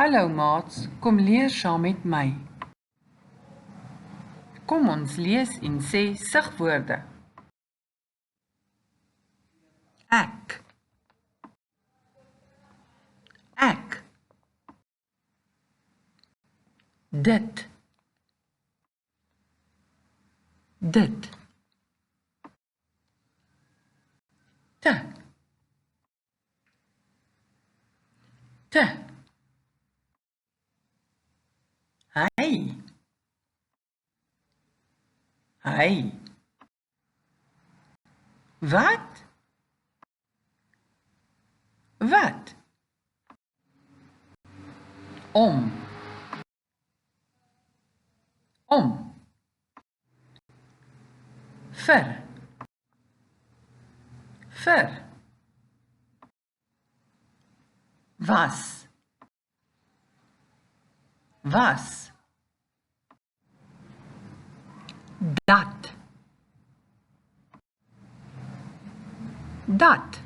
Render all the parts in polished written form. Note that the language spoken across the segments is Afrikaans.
Hallo maats, kom lees saam met my. Kom ons lees en sê sigwoorde. Ek. Ek. Dit. Dit. Te. Te. Hy. Hy. Wat? Wat? Om. Om. Vir. Vir. Was. Was. Dat. Dat.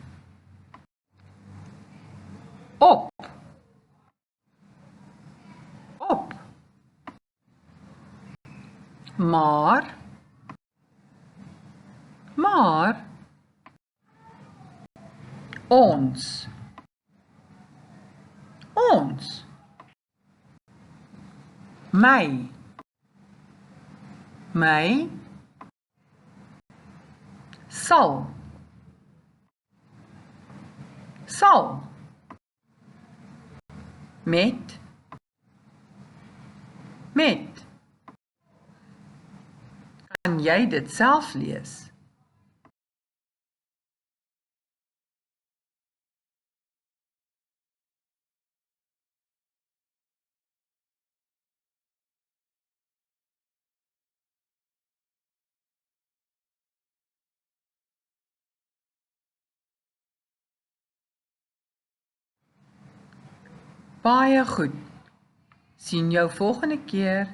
Op. Op. Maar. Maar. Ons. Ons. My. My. Sal. Sal. Met. Met. Kan jy dit self lees? Baie goed. Sien jou volgende keer.